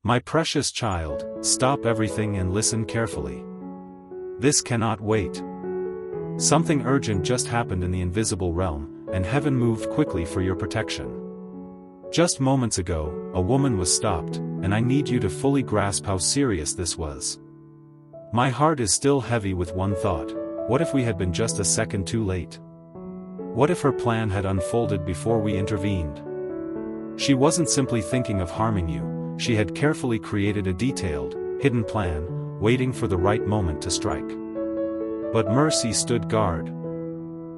My precious child, stop everything and listen carefully. This cannot wait. Something urgent just happened in the invisible realm, and heaven moved quickly for your protection. Just moments ago, a woman was stopped, and I need you to fully grasp how serious this was. My heart is still heavy with one thought: what if we had been just a second too late? What if her plan had unfolded before we intervened? She wasn't simply thinking of harming you, she had carefully created a detailed, hidden plan, waiting for the right moment to strike. But mercy stood guard.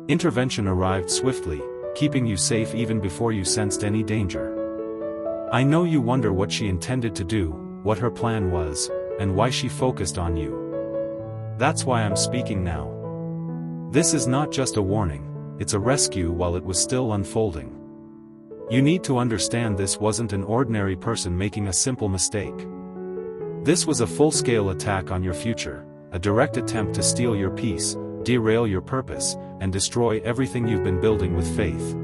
Intervention arrived swiftly, keeping you safe even before you sensed any danger. I know you wonder what she intended to do, what her plan was, and why she focused on you. That's why I'm speaking now. This is not just a warning, it's a rescue while it was still unfolding. You need to understand this wasn't an ordinary person making a simple mistake. This was a full-scale attack on your future, a direct attempt to steal your peace, derail your purpose, and destroy everything you've been building with faith.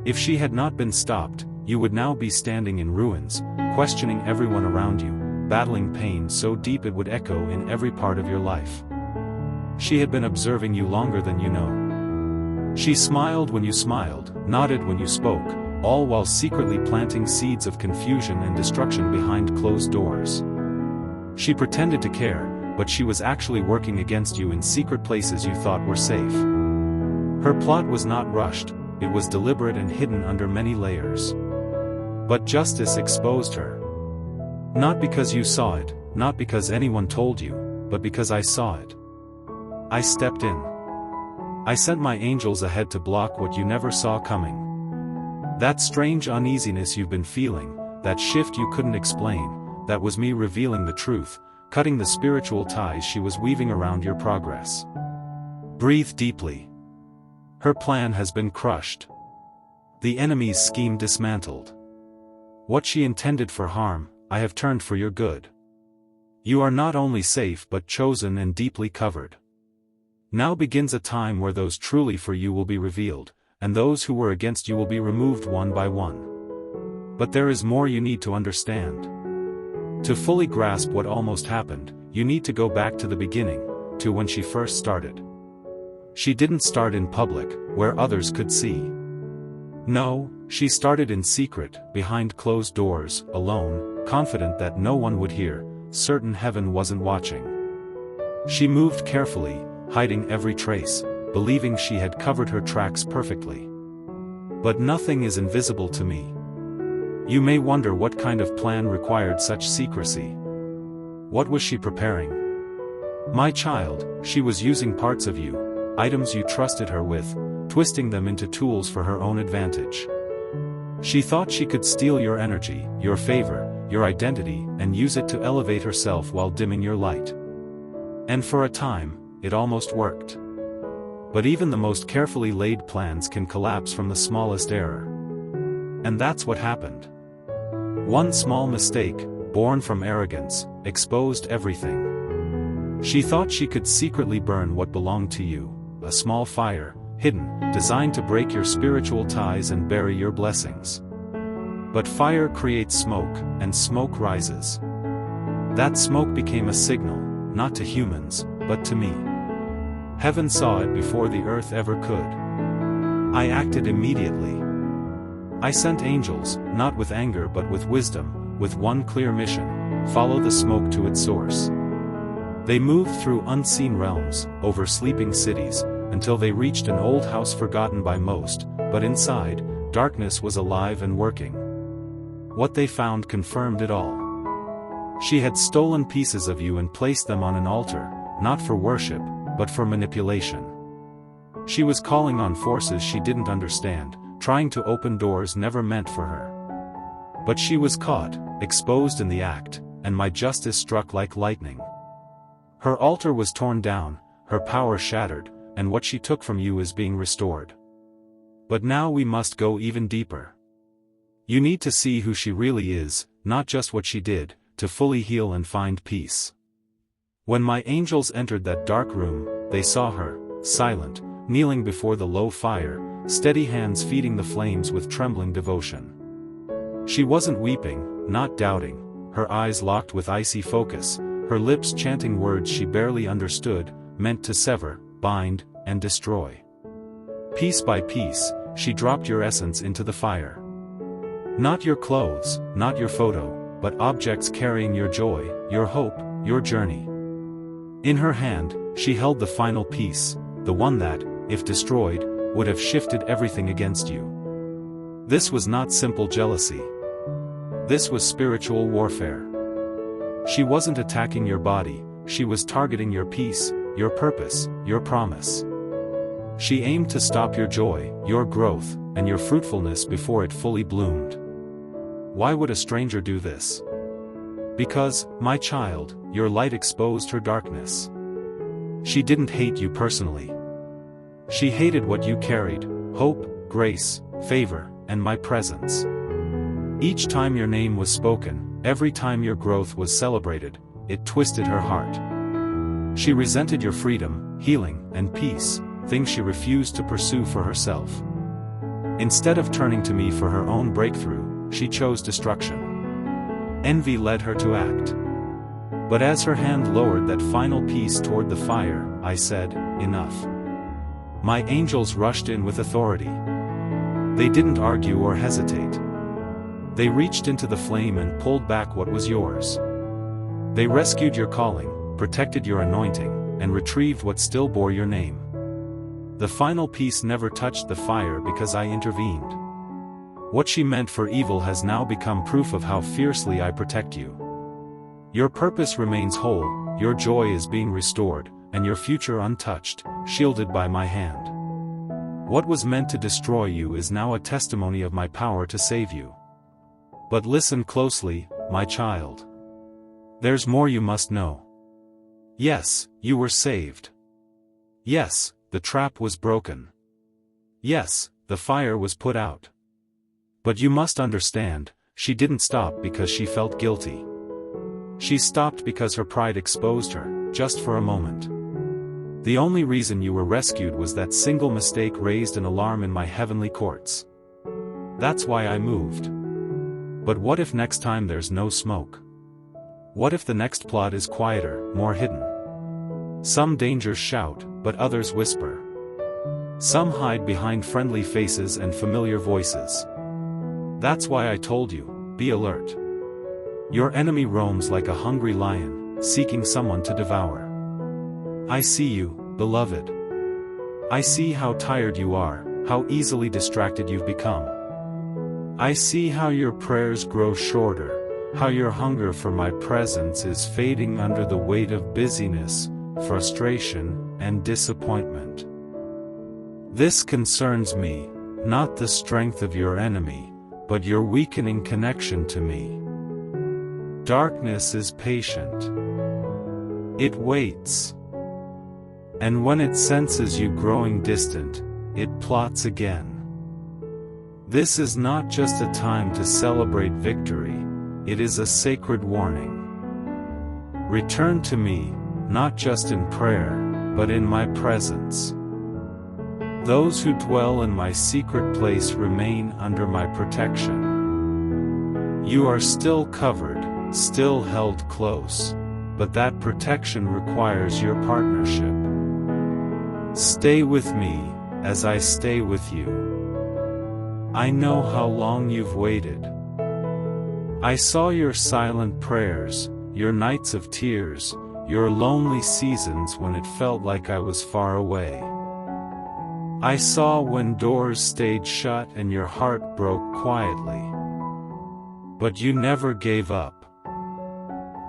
If she had not been stopped, you would now be standing in ruins, questioning everyone around you, battling pain so deep it would echo in every part of your life. She had been observing you longer than you know. She smiled when you smiled, nodded when you spoke, all while secretly planting seeds of confusion and destruction behind closed doors. She pretended to care, but she was actually working against you in secret places you thought were safe. Her plot was not rushed, it was deliberate and hidden under many layers. But justice exposed her. Not because you saw it, not because anyone told you, but because I saw it. I stepped in. I sent my angels ahead to block what you never saw coming. That strange uneasiness you've been feeling, that shift you couldn't explain, that was me revealing the truth, cutting the spiritual ties she was weaving around your progress. Breathe deeply. Her plan has been crushed. The enemy's scheme dismantled. What she intended for harm, I have turned for your good. You are not only safe but chosen and deeply covered. Now begins a time where those truly for you will be revealed, and those who were against you will be removed one by one. But there is more you need to understand. To fully grasp what almost happened, you need to go back to the beginning, to when she first started. She didn't start in public, where others could see. No, she started in secret, behind closed doors, alone, confident that no one would hear, certain heaven wasn't watching. She moved carefully, hiding every trace, believing she had covered her tracks perfectly. But nothing is invisible to me. You may wonder what kind of plan required such secrecy. What was she preparing? My child, she was using parts of you, items you trusted her with, twisting them into tools for her own advantage. She thought she could steal your energy, your favor, your identity, and use it to elevate herself while dimming your light. And for a time, it almost worked. But even the most carefully laid plans can collapse from the smallest error. And that's what happened. One small mistake, born from arrogance, exposed everything. She thought she could secretly burn what belonged to you, a small fire, hidden, designed to break your spiritual ties and bury your blessings. But fire creates smoke, and smoke rises. That smoke became a signal, not to humans, but to me. Heaven saw it before the earth ever could. I acted immediately. I sent angels, not with anger but with wisdom, with one clear mission: follow the smoke to its source. They moved through unseen realms, over sleeping cities, until they reached an old house forgotten by most, but inside, darkness was alive and working. What they found confirmed it all. She had stolen pieces of you and placed them on an altar, not for worship, but for manipulation. She was calling on forces she didn't understand, trying to open doors never meant for her. But she was caught, exposed in the act, and my justice struck like lightning. Her altar was torn down, her power shattered, and what she took from you is being restored. But now we must go even deeper. You need to see who she really is, not just what she did, to fully heal and find peace. When my angels entered that dark room, they saw her, silent, kneeling before the low fire, steady hands feeding the flames with trembling devotion. She wasn't weeping, not doubting, her eyes locked with icy focus, her lips chanting words she barely understood, meant to sever, bind, and destroy. Piece by piece, she dropped your essence into the fire. Not your clothes, not your photo, but objects carrying your joy, your hope, your journey. In her hand, she held the final piece, the one that, if destroyed, would have shifted everything against you. This was not simple jealousy. This was spiritual warfare. She wasn't attacking your body, she was targeting your peace, your purpose, your promise. She aimed to stop your joy, your growth, and your fruitfulness before it fully bloomed. Why would a stranger do this? Because, my child, your light exposed her darkness. She didn't hate you personally. She hated what you carried: hope, grace, favor, and my presence. Each time your name was spoken, every time your growth was celebrated, it twisted her heart. She resented your freedom, healing, and peace, things she refused to pursue for herself. Instead of turning to me for her own breakthrough, she chose destruction. Envy led her to act. But as her hand lowered that final piece toward the fire, I said, enough. My angels rushed in with authority. They didn't argue or hesitate. They reached into the flame and pulled back what was yours. They rescued your calling, protected your anointing, and retrieved what still bore your name. The final piece never touched the fire because I intervened. What she meant for evil has now become proof of how fiercely I protect you. Your purpose remains whole, your joy is being restored, and your future untouched, shielded by my hand. What was meant to destroy you is now a testimony of my power to save you. But listen closely, my child. There's more you must know. Yes, you were saved. Yes, the trap was broken. Yes, the fire was put out. But you must understand, she didn't stop because she felt guilty. She stopped because her pride exposed her, just for a moment. The only reason you were rescued was that single mistake raised an alarm in my heavenly courts. That's why I moved. But what if next time there's no smoke? What if the next plot is quieter, more hidden? Some dangers shout, but others whisper. Some hide behind friendly faces and familiar voices. That's why I told you, be alert. Your enemy roams like a hungry lion, seeking someone to devour. I see you, beloved. I see how tired you are, how easily distracted you've become. I see how your prayers grow shorter, how your hunger for my presence is fading under the weight of busyness, frustration, and disappointment. This concerns me, not the strength of your enemy, but your weakening connection to me. Darkness is patient. It waits. And when it senses you growing distant, it plots again. This is not just a time to celebrate victory, it is a sacred warning. Return to me, not just in prayer, but in my presence. Those who dwell in my secret place remain under my protection. You are still covered, still held close, but that protection requires your partnership. Stay with me, as I stay with you. I know how long you've waited. I saw your silent prayers, your nights of tears, your lonely seasons when it felt like I was far away. I saw when doors stayed shut and your heart broke quietly. But you never gave up.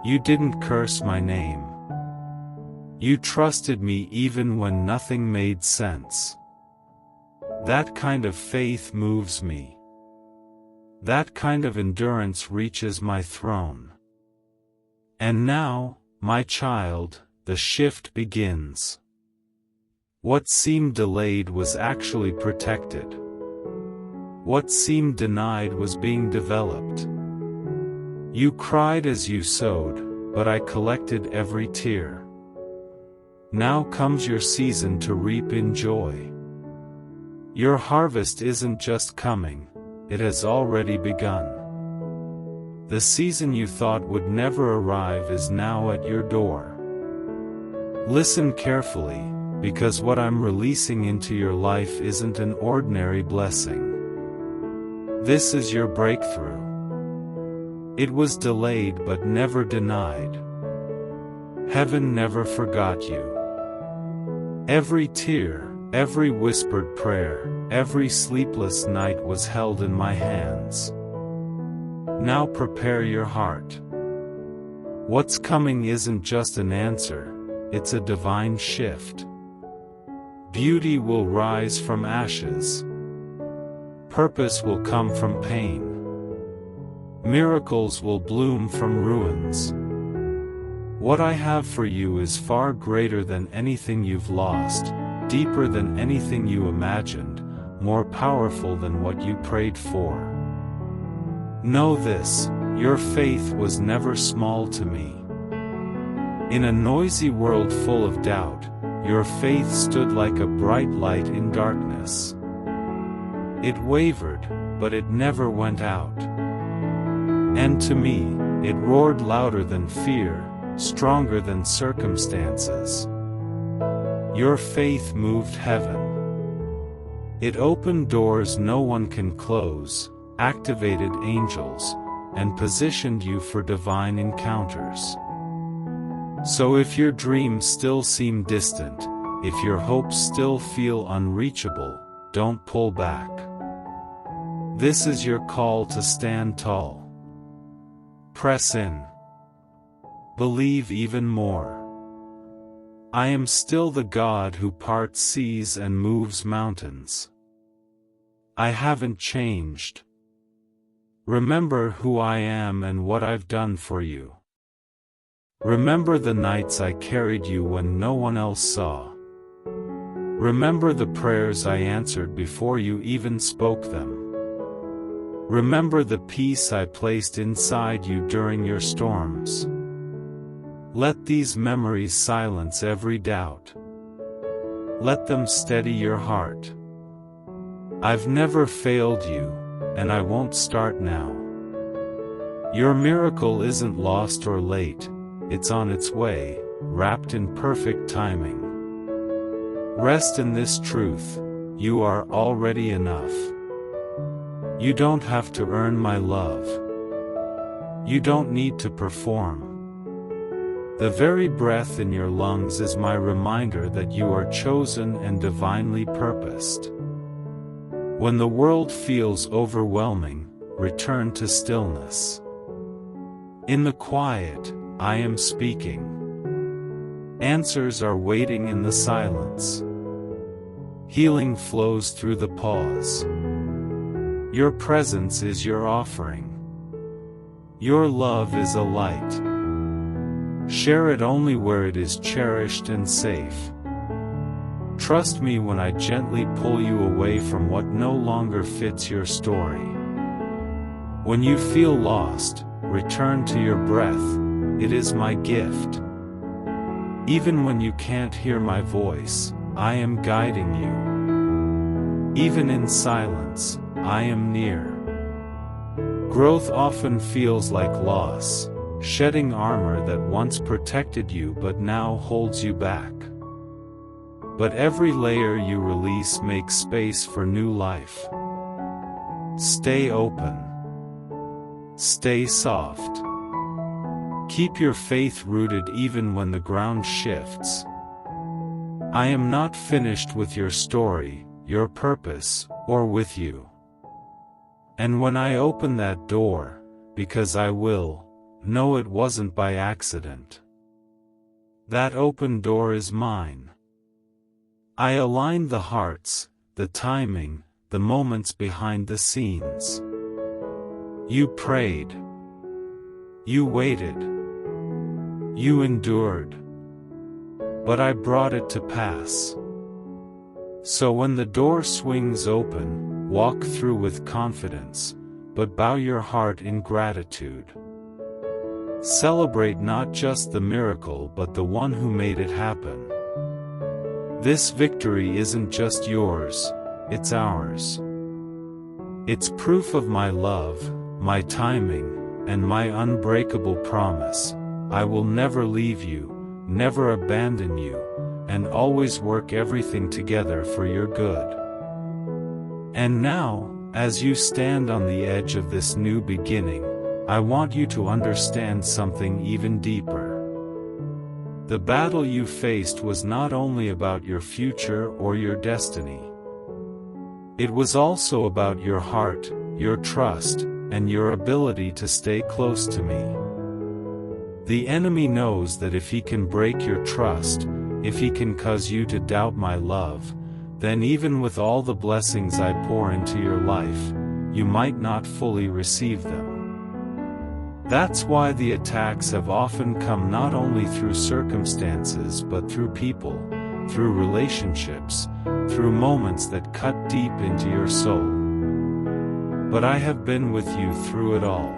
You didn't curse my name. You trusted me even when nothing made sense. That kind of faith moves me. That kind of endurance reaches my throne. And now, my child, the shift begins. What seemed delayed was actually protected. What seemed denied was being developed. You cried as you sowed, but I collected every tear. Now comes your season to reap in joy. Your harvest isn't just coming, it has already begun. The season you thought would never arrive is now at your door. Listen carefully, because what I'm releasing into your life isn't an ordinary blessing. This is your breakthrough. It was delayed but never denied. Heaven never forgot you. Every tear, every whispered prayer, every sleepless night was held in my hands. Now prepare your heart. What's coming isn't just an answer, it's a divine shift. Beauty will rise from ashes. Purpose will come from pain. Miracles will bloom from ruins. What I have for you is far greater than anything you've lost, deeper than anything you imagined, more powerful than what you prayed for. Know this, your faith was never small to me. In a noisy world full of doubt, your faith stood like a bright light in darkness. It wavered, but it never went out. And to me, it roared louder than fear, stronger than circumstances. Your faith moved heaven. It opened doors no one can close, activated angels, and positioned you for divine encounters. So if your dreams still seem distant, if your hopes still feel unreachable, don't pull back. This is your call to stand tall. Press in. Believe even more. I am still the God who parts seas and moves mountains. I haven't changed. Remember who I am and what I've done for you. Remember the nights I carried you when no one else saw. Remember the prayers I answered before you even spoke them. Remember the peace I placed inside you during your storms. Let these memories silence every doubt. Let them steady your heart. I've never failed you, and I won't start now. Your miracle isn't lost or late, it's on its way, wrapped in perfect timing. Rest in this truth, you are already enough. You don't have to earn my love. You don't need to perform. The very breath in your lungs is my reminder that you are chosen and divinely purposed. When the world feels overwhelming, return to stillness. In the quiet, I am speaking. Answers are waiting in the silence. Healing flows through the pause. Your presence is your offering. Your love is a light. Share it only where it is cherished and safe. Trust me when I gently pull you away from what no longer fits your story. When you feel lost, return to your breath, it is my gift. Even when you can't hear my voice, I am guiding you. Even in silence, I am near. Growth often feels like loss, shedding armor that once protected you but now holds you back. But every layer you release makes space for new life. Stay open. Stay soft. Keep your faith rooted even when the ground shifts. I am not finished with your story, your purpose, or with you. And when I open that door, because I will, know it wasn't by accident. That open door is mine. I aligned the hearts, the timing, the moments behind the scenes. You prayed. You waited. You endured. But I brought it to pass. So when the door swings open, walk through with confidence, but bow your heart in gratitude. Celebrate not just the miracle but the one who made it happen. This victory isn't just yours, it's ours. It's proof of my love, my timing, and my unbreakable promise: I will never leave you, never abandon you, and always work everything together for your good. And now, as you stand on the edge of this new beginning, I want you to understand something even deeper. The battle you faced was not only about your future or your destiny. It was also about your heart, your trust, and your ability to stay close to me. The enemy knows that if he can break your trust, if he can cause you to doubt my love, then even with all the blessings I pour into your life, you might not fully receive them. That's why the attacks have often come not only through circumstances but through people, through relationships, through moments that cut deep into your soul. But I have been with you through it all.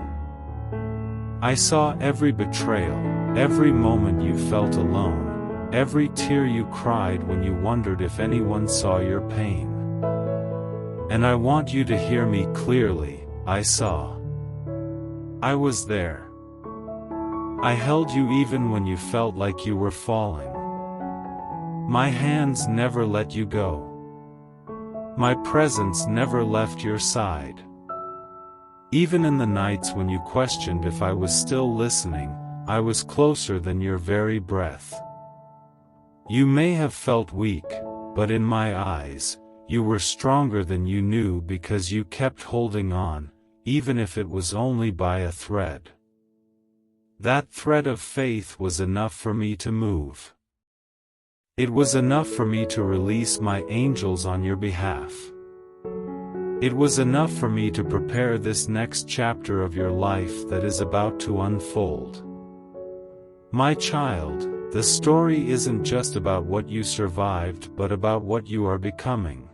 I saw every betrayal, every moment you felt alone, every tear you cried when you wondered if anyone saw your pain. And I want you to hear me clearly: I saw. I was there. I held you even when you felt like you were falling. My hands never let you go. My presence never left your side. Even in the nights when you questioned if I was still listening, I was closer than your very breath. You may have felt weak, but in my eyes, you were stronger than you knew because you kept holding on, even if it was only by a thread. That thread of faith was enough for me to move. It was enough for me to release my angels on your behalf. It was enough for me to prepare this next chapter of your life that is about to unfold. My child, the story isn't just about what you survived but about what you are becoming.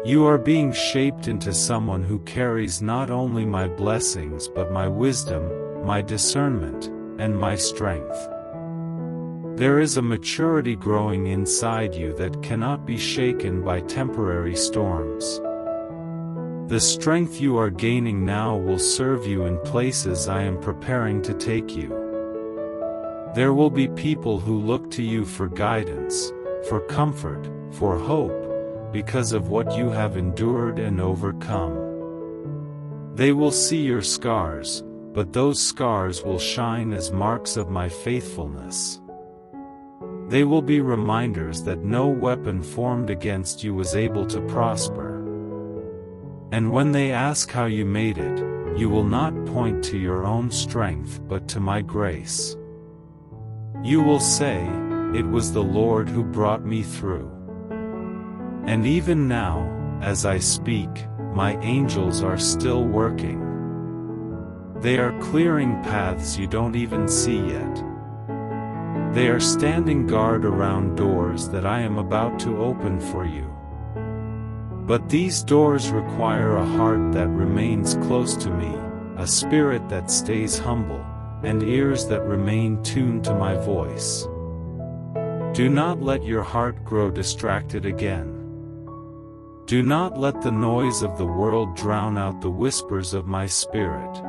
You are being shaped into someone who carries not only my blessings but my wisdom, my discernment, and my strength. There is a maturity growing inside you that cannot be shaken by temporary storms. The strength you are gaining now will serve you in places I am preparing to take you. There will be people who look to you for guidance, for comfort, for hope, because of what you have endured and overcome. They will see your scars, but those scars will shine as marks of my faithfulness. They will be reminders that no weapon formed against you was able to prosper. And when they ask how you made it, you will not point to your own strength but to my grace. You will say, "It was the Lord who brought me through." And even now, as I speak, my angels are still working. They are clearing paths you don't even see yet. They are standing guard around doors that I am about to open for you. But these doors require a heart that remains close to me, a spirit that stays humble, and ears that remain tuned to my voice. Do not let your heart grow distracted again. Do not let the noise of the world drown out the whispers of my spirit.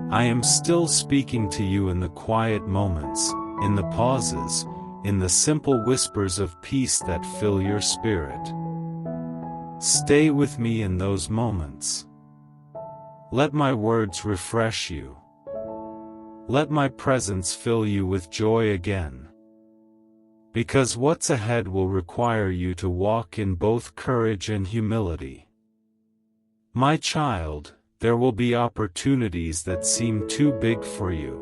I am still speaking to you in the quiet moments, in the pauses, in the simple whispers of peace that fill your spirit. Stay with me in those moments. Let my words refresh you. Let my presence fill you with joy again. Because what's ahead will require you to walk in both courage and humility. My child, there will be opportunities that seem too big for you.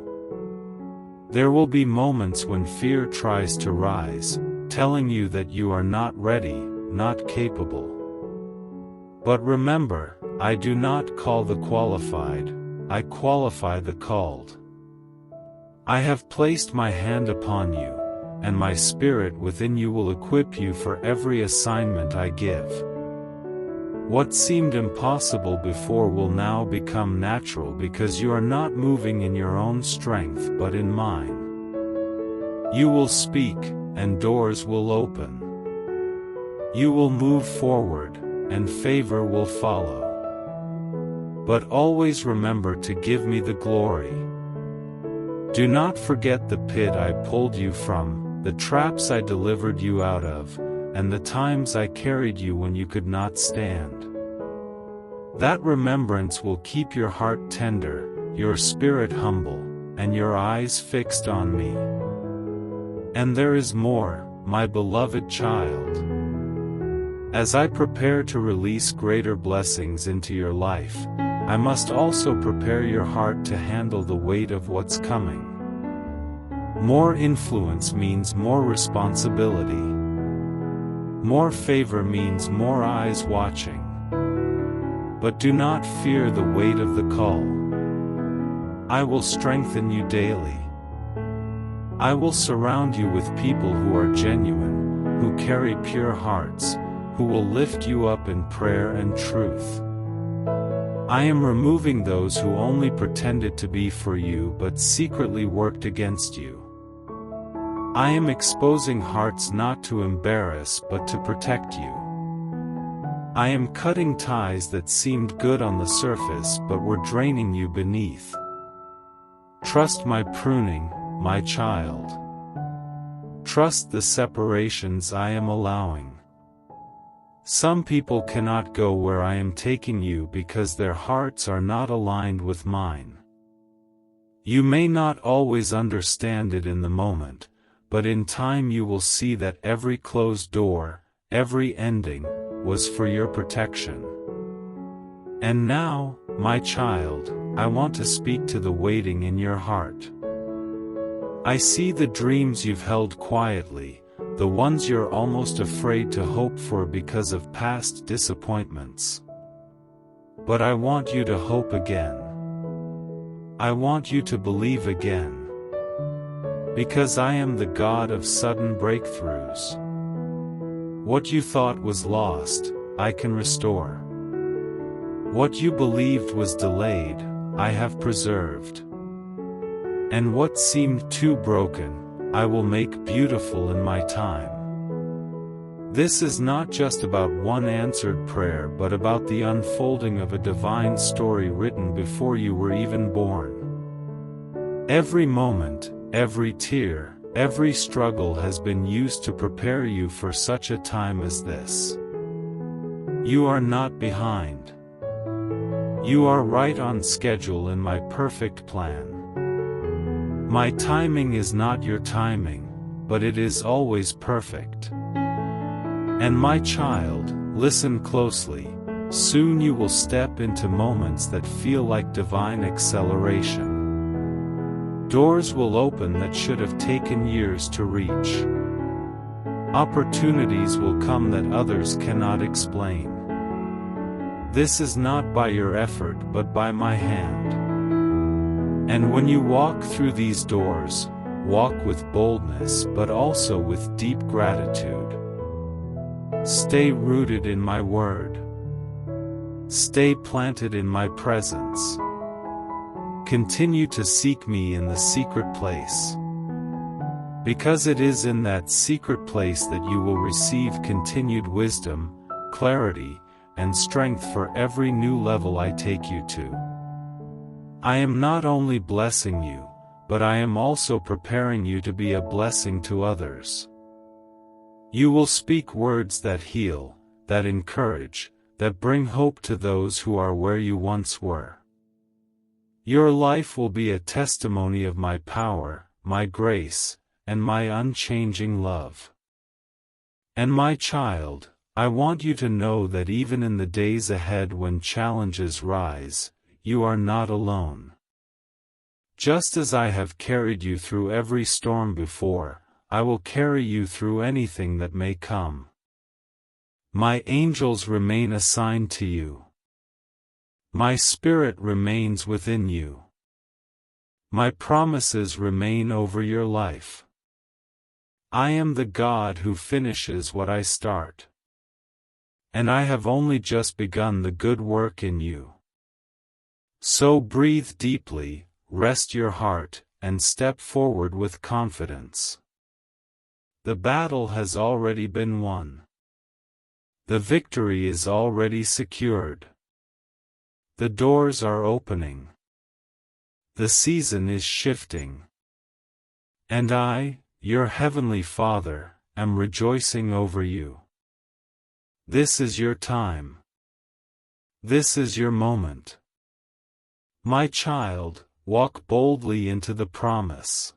There will be moments when fear tries to rise, telling you that you are not ready, not capable. But remember, I do not call the qualified, I qualify the called. I have placed my hand upon you, and my spirit within you will equip you for every assignment I give. What seemed impossible before will now become natural because you are not moving in your own strength but in mine. You will speak, and doors will open. You will move forward, and favor will follow. But always remember to give me the glory. Do not forget the pit I pulled you from, the traps I delivered you out of, and the times I carried you when you could not stand. That remembrance will keep your heart tender, your spirit humble, and your eyes fixed on me. And there is more, my beloved child. As I prepare to release greater blessings into your life, I must also prepare your heart to handle the weight of what's coming. More influence means more responsibility. More favor means more eyes watching. But do not fear the weight of the call. I will strengthen you daily. I will surround you with people who are genuine, who carry pure hearts, who will lift you up in prayer and truth. I am removing those who only pretended to be for you but secretly worked against you. I am exposing hearts not to embarrass but to protect you. I am cutting ties that seemed good on the surface but were draining you beneath. Trust my pruning, my child. Trust the separations I am allowing. Some people cannot go where I am taking you because their hearts are not aligned with mine. You may not always understand it in the moment, but in time you will see that every closed door, every ending, was for your protection. And now, my child, I want to speak to the waiting in your heart. I see the dreams you've held quietly, the ones you're almost afraid to hope for because of past disappointments. But I want you to hope again. I want you to believe again. Because I am the God of sudden breakthroughs. What you thought was lost, I can restore. What you believed was delayed, I have preserved. And what seemed too broken, I will make beautiful in my time. This is not just about one answered prayer but about the unfolding of a divine story written before you were even born. Every moment, every tear, every struggle has been used to prepare you for such a time as this. You are not behind. You are right on schedule in my perfect plan. My timing is not your timing, but it is always perfect. And my child, listen closely, soon you will step into moments that feel like divine acceleration. Doors will open that should have taken years to reach. Opportunities will come that others cannot explain. This is not by your effort but by my hand. And when you walk through these doors, walk with boldness but also with deep gratitude. Stay rooted in my word. Stay planted in my presence. Continue to seek me in the secret place. Because it is in that secret place that you will receive continued wisdom, clarity, and strength for every new level I take you to. I am not only blessing you, but I am also preparing you to be a blessing to others. You will speak words that heal, that encourage, that bring hope to those who are where you once were. Your life will be a testimony of my power, my grace, and my unchanging love. And my child, I want you to know that even in the days ahead when challenges rise, you are not alone. Just as I have carried you through every storm before, I will carry you through anything that may come. My angels remain assigned to you. My spirit remains within you. My promises remain over your life. I am the God who finishes what I start. And I have only just begun the good work in you. So breathe deeply, rest your heart, and step forward with confidence. The battle has already been won. The victory is already secured. The doors are opening. The season is shifting. And I, your heavenly Father, am rejoicing over you. This is your time. This is your moment. My child, walk boldly into the promise.